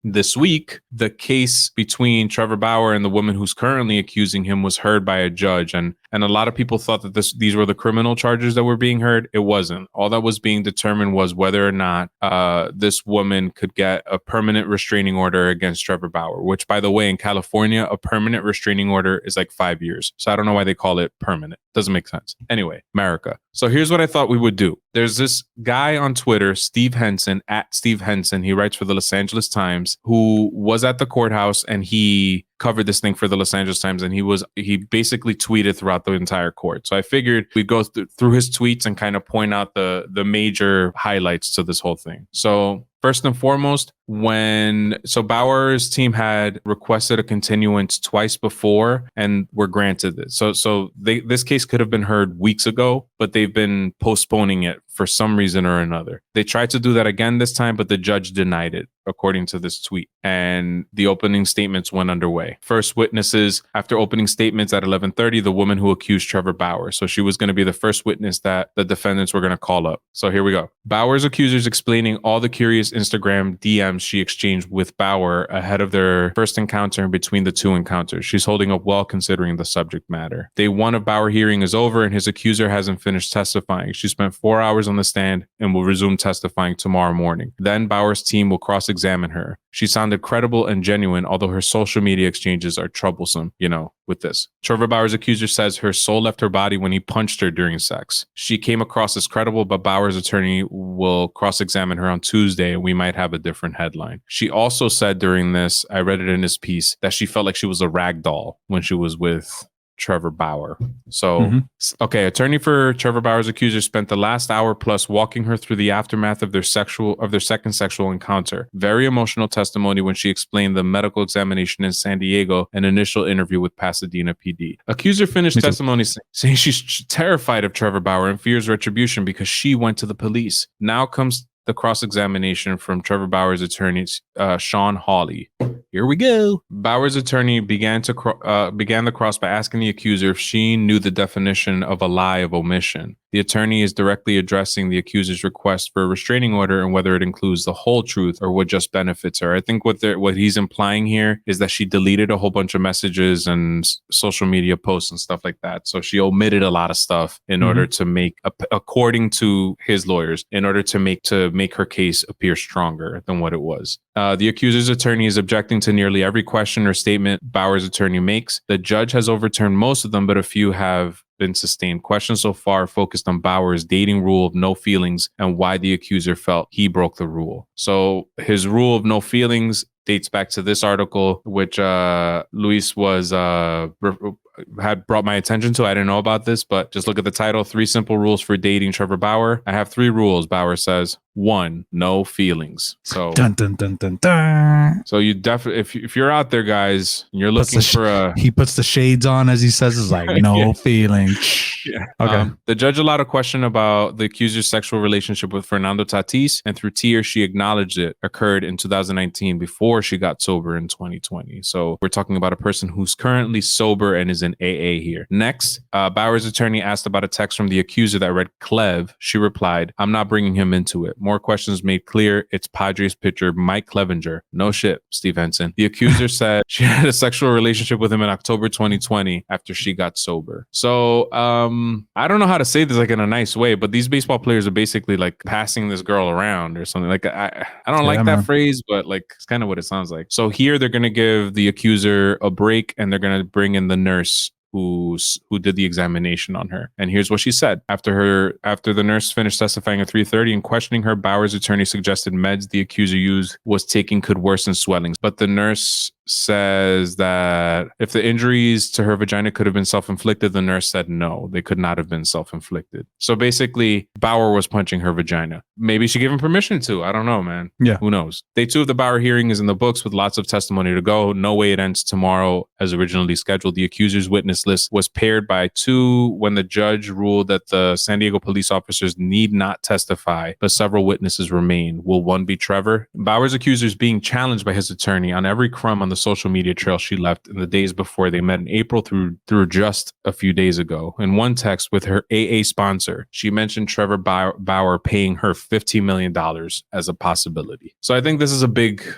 This week, the case between Trevor Bauer and the woman who's currently accusing him was heard by a judge. And a lot of people thought that these were the criminal charges that were being heard. It wasn't. All that was being determined was whether or not this woman could get a permanent restraining order against Trevor Bauer, which, by the way, in California, a permanent restraining order is like 5 years. So I don't know why they call it permanent. Doesn't make sense. Anyway, America. So here's what I thought we would do. There's this guy on Twitter, Steve Henson, at Steve Henson. He writes for the Los Angeles Times, who was at the courthouse, and he covered this thing for the Los Angeles Times, and he basically tweeted throughout the entire court. So I figured we'd go through his tweets and kind of point out the major highlights to this whole thing. So first and foremost, Bauer's team had requested a continuance twice before and were granted it. So this case could have been heard weeks ago, but they've been postponing it for some reason or another. They tried to do that again this time, but the judge denied it, according to this tweet. And the opening statements went underway. First witnesses after opening statements at 11:30, the woman who accused Trevor Bauer. So she was going to be the first witness that the defendants were going to call up. So here we go. Bauer's accusers explaining all the curious Instagram DMs she exchanged with Bauer ahead of their first encounter and between the two encounters. She's holding up well considering the subject matter. Day one of Bauer hearing is over and his accuser hasn't finished testifying. She spent 4 hours on the stand and will resume testifying tomorrow morning. Then Bauer's team will cross-examine her. She sounded credible and genuine, although her social media exchanges are troublesome, with this. Trevor Bauer's accuser says her soul left her body when he punched her during sex. She came across as credible, but Bauer's attorney will cross-examine her on Tuesday, and we might have a different headline. She also said during this, I read it in his piece, that she felt like she was a rag doll when she was with Trevor Bauer. So, okay, attorney for Trevor Bauer's accuser spent the last hour plus walking her through the aftermath of their second sexual encounter. Very emotional testimony when she explained the medical examination in San Diego and initial interview with Pasadena PD. Accuser finished testimony saying she's terrified of Trevor Bauer and fears retribution because she went to the police. Now comes the cross-examination from Trevor Bauer's attorney, Sean Hawley. Here we go. Bauer's attorney began the cross by asking the accuser if she knew the definition of a lie of omission. The attorney is directly addressing the accuser's request for a restraining order and whether it includes the whole truth or what just benefits her. I think what he's implying here is that she deleted a whole bunch of messages and social media posts and stuff like that. So she omitted a lot of stuff in order to make, according to his lawyers, in order to make her case appear stronger than what it was. The accuser's attorney is objecting to nearly every question or statement Bauer's attorney makes. The judge has overturned most of them, but a few have been sustained. Questions so far focused on Bauer's dating rule of no feelings and why the accuser felt he broke the rule. So his rule of no feelings dates back to this article, which Luis had brought my attention to. I didn't know about this, but just look at the title: 3 simple rules for dating Trevor Bauer. I have 3 rules, Bauer says. 1, no feelings. So, dun, dun, dun, dun, dun. So you definitely, if you're out there, guys, and you're looking for he puts the shades on, as he says, is like, no feelings. Yeah. Okay. The judge allowed a question about the accuser's sexual relationship with Fernando Tatis, and through tears, she acknowledged it occurred in 2019 before she got sober in 2020. So we're talking about a person who's currently sober and is in AA here. Next, Bauer's attorney asked about a text from the accuser that read Clev. She replied, I'm not bringing him into it. More questions made clear it's Padres pitcher Mike Clevenger. No shit, Steve Henson. The accuser said she had a sexual relationship with him in October 2020 after she got sober. So I don't know how to say this like in a nice way, but these baseball players are basically like passing this girl around or something. Like I don't like that phrase, but like it's kind of what it sounds like. So here they're gonna give the accuser a break and they're gonna bring in the nurse who did the examination on her. And here's what she said. After the nurse finished testifying at 3:30 and questioning her, Bauer's attorney suggested meds the accuser was taking could worsen swellings. But the nurse says that if the injuries to her vagina could have been self-inflicted, the nurse said no, they could not have been self-inflicted. So basically, Bauer was punching her vagina. Maybe she gave him permission to. I don't know, man. Yeah. Who knows? Day 2 of the Bauer hearing is in the books with lots of testimony to go. No way it ends tomorrow as originally scheduled. The accuser's witness list was paired by 2 when the judge ruled that the San Diego police officers need not testify, but several witnesses remain. Will one be Trevor? Bauer's accuser is being challenged by his attorney on every crumb on the social media trail she left in the days before they met in April through just a few days ago. In one text with her AA sponsor, she mentioned Trevor Bauer paying her $15 million as a possibility. So I think this is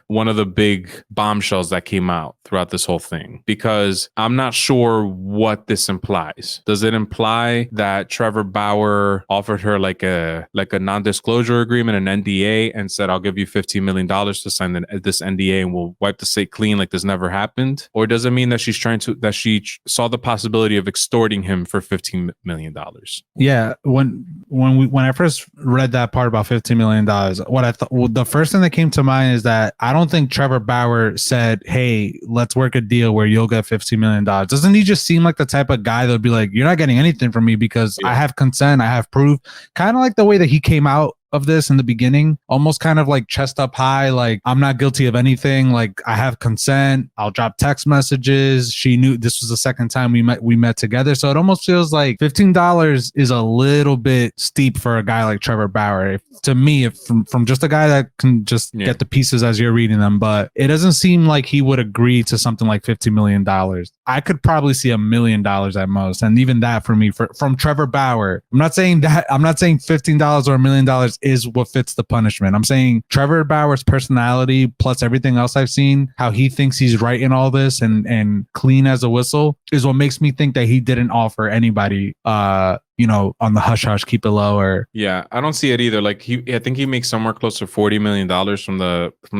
one of the big bombshells that came out throughout this whole thing, because I'm not sure what this implies. Does it imply that Trevor Bauer offered her like a non-disclosure agreement, an NDA, and said, I'll give you $15 million to sign this NDA and we'll wipe the slate clean like this never happened? Or does it mean that she saw the possibility of extorting him for $15 million? Yeah. When I first read that part about $15 million, what I thought, the first thing that came to mind is that I don't think Trevor Bauer said, hey, let's work a deal where you'll get $15 million. Doesn't he just seem like the type of guy that would be like, you're not getting anything from me because I have consent, I have proof? Kind of like the way that he came out of this in the beginning, almost kind of like chest up high, like, I'm not guilty of anything, like, I have consent, I'll drop text messages, she knew this was the second time we met together. So it almost feels like $15 is a little bit steep for a guy like Trevor Bauer, to me, from just a guy that can just get the pieces as you're reading them. But it doesn't seem like he would agree to something like $50 million. I could probably see $1 million at most, and even that for me, from Trevor Bauer, I'm not saying $15 or $1 million is what fits the punishment. I'm saying Trevor Bauer's personality plus everything else I've seen, how he thinks he's right in all this and clean as a whistle, is what makes me think that he didn't offer anybody on the hush hush, keep it low. Or I don't see it either. Like, I think he makes somewhere close to $40 million from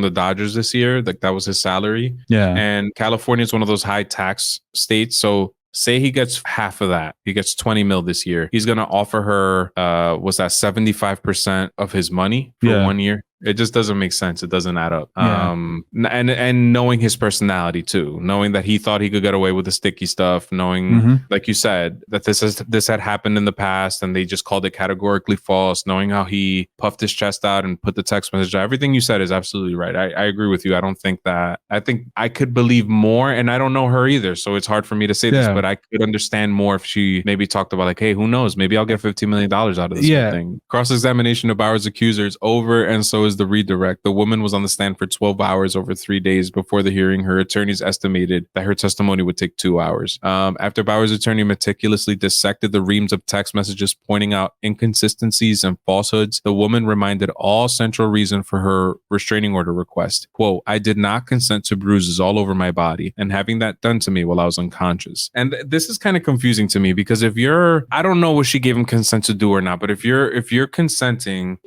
the Dodgers this year. Like, that was his salary. Yeah. And California is one of those high tax states. So say he gets half of that. He gets 20 mil this year. He's going to offer her, was that 75% of his money for 1 year? It just doesn't make sense. It doesn't add up. Yeah. And knowing his personality too, knowing that he thought he could get away with the sticky stuff, knowing, like you said, that this had happened in the past and they just called it categorically false, knowing how he puffed his chest out and put the text message out. Everything you said is absolutely right. I agree with you. I think I could believe more, and I don't know her either. So it's hard for me to say this, but I could understand more if she maybe talked about like, hey, who knows? Maybe I'll get $15 million out of this whole thing. Cross-examination of Bauer's accuser is over, and so is the redirect. The woman was on the stand for 12 hours over 3 days before the hearing. Her attorneys estimated that her testimony would take 2 hours. After Bauer's attorney meticulously dissected the reams of text messages pointing out inconsistencies and falsehoods, the woman reminded all central reason for her restraining order request. Quote, I did not consent to bruises all over my body and having that done to me while I was unconscious. And this is kind of confusing to me, because I don't know what she gave him consent to do or not, but if you're consenting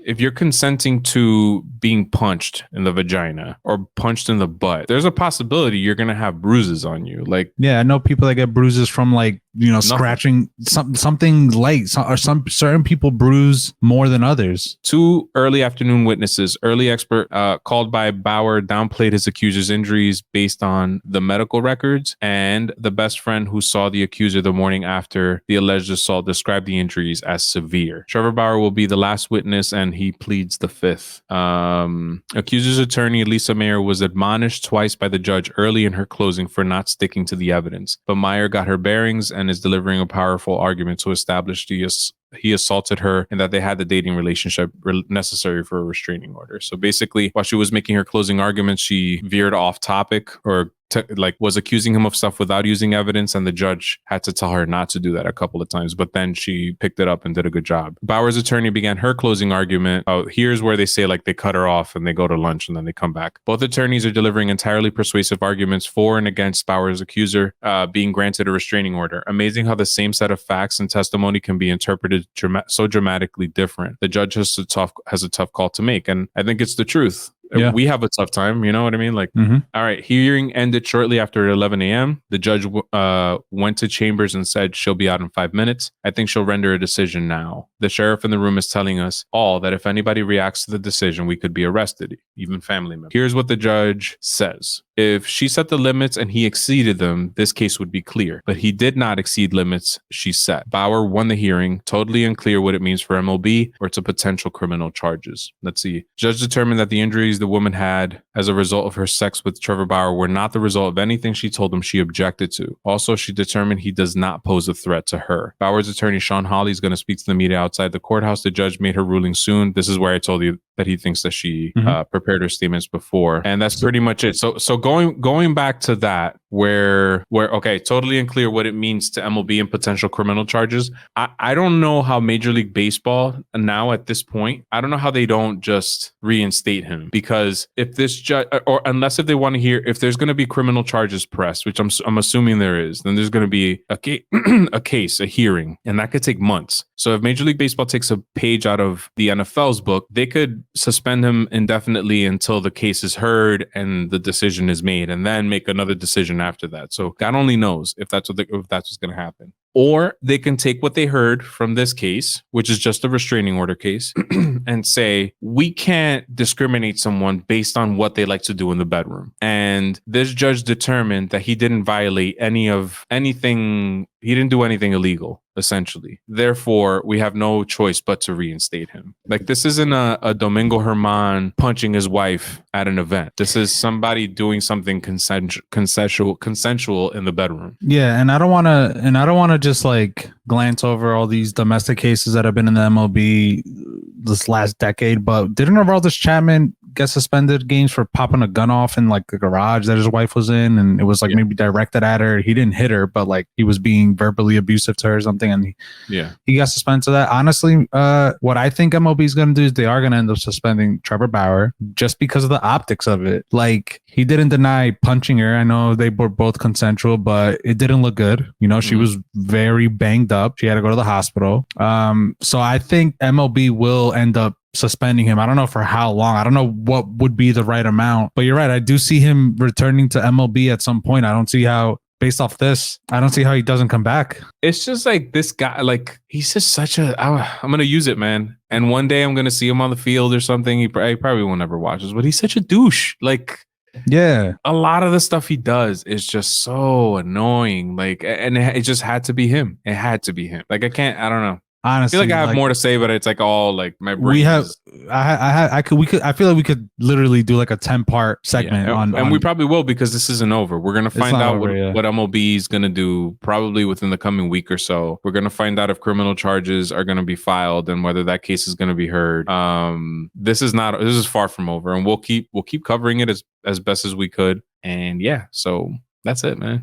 to being punched in the vagina or punched in the butt, there's a possibility you're going to have bruises on you. Like, I know people that get bruises from like, scratching something light, or some certain people bruise more than others. 2 early afternoon witnesses, early expert called by Bauer, downplayed his accuser's injuries based on the medical records, and the best friend who saw the accuser the morning after the alleged assault described the injuries as severe. Trevor Bauer will be the last witness, and he pleads the fifth. Accuser's attorney, Lisa Mayer, was admonished twice by the judge early in her closing for not sticking to the evidence, but Mayer got her bearings and is delivering a powerful argument to establish he assaulted her and that they had the dating relationship necessary for a restraining order. So basically, while she was making her closing argument, she veered off topic, or was accusing him of stuff without using evidence, and the judge had to tell her not to do that a couple of times, but then she picked it up and did a good job. Bauer's attorney began her closing argument. Here's where they say like they cut her off and they go to lunch and then they come back. Both attorneys are delivering entirely persuasive arguments for and against Bauer's accuser being granted a restraining order. Amazing how the same set of facts and testimony can be interpreted so dramatically different. The judge has a tough call to make, and I think it's the truth. We have a tough time, you know what I mean? Like, all right, hearing ended shortly after 11 a.m. The judge went to chambers and said she'll be out in 5 minutes. I think she'll render a decision now. The sheriff in the room is telling us all that if anybody reacts to the decision, we could be arrested, even family members. Here's what the judge says. If she set the limits and he exceeded them, this case would be clear. But he did not exceed limits she set. Bauer won the hearing, totally unclear what it means for MLB or to potential criminal charges. Let's see. Judge determined that the injuries the woman had as a result of her sex with Trevor Bauer were not the result of anything she told him she objected to. Also, she determined he does not pose a threat to her. Bauer's attorney, Sean Hawley, is going to speak to the media outside the courthouse. The judge made her ruling soon. This is where I told you that he thinks that she prepared her statements before. And that's pretty much it. So going back to that, where okay, totally unclear what it means to MLB and potential criminal charges. I don't know how Major League Baseball now at this point, I don't know how they don't just reinstate him, because if this judge, or unless if they want to hear if there's going to be criminal charges pressed, which I'm assuming there is, then there's going to be a hearing, and that could take months. So if Major League Baseball takes a page out of the NFL's book, they could suspend him indefinitely until the case is heard and the decision is made, and then make another decision after that. So God only knows if that's what's going to happen. Or they can take what they heard from this case, which is just a restraining order case, and say, we can't discriminate someone based on what they like to do in the bedroom. And this judge determined that he didn't violate anything. He didn't do anything illegal, essentially. Therefore, we have no choice but to reinstate him. Like, this isn't a Domingo Herman punching his wife at an event. This is somebody doing something consensual in the bedroom. Yeah, and I don't want to just like glance over all these domestic cases that have been in the MLB this last decade, but didn't Aroldis Chapman get suspended games for popping a gun off in like the garage that his wife was in, and it was like maybe directed at her? He didn't hit her, but like he was being verbally abusive to her or something, and he got suspended to that. Honestly, what I think MLB is going to do is they are going to end up suspending Trevor Bauer just because of the optics of it. Like, he didn't deny punching her. I know they were both consensual, but it didn't look good. You know, she was very banged up. She had to go to the hospital. So I think MLB will end up suspending him. I don't know for how long. I don't know what would be the right amount, but you're right. I do see him returning to MLB at some point. I don't see how, based off this, I don't see how he doesn't come back. It's just like this guy, like, he's just such a, I'm going to use it, man. And one day I'm going to see him on the field or something. He probably won't ever watch this, but he's such a douche. Like, yeah, a lot of the stuff he does is just so annoying. Like, and it just had to be him. It had to be him. Like, I don't know. Honestly, I feel like I have more to say, but it's like all like my brain. I feel like we could literally do like a 10-part segment and we probably will, because this isn't over. We're gonna find out what MLB is gonna do probably within the coming week or so. We're gonna find out if criminal charges are gonna be filed and whether that case is gonna be heard. This is far from over, and we'll keep covering it as best as we could. And yeah, so that's it, man.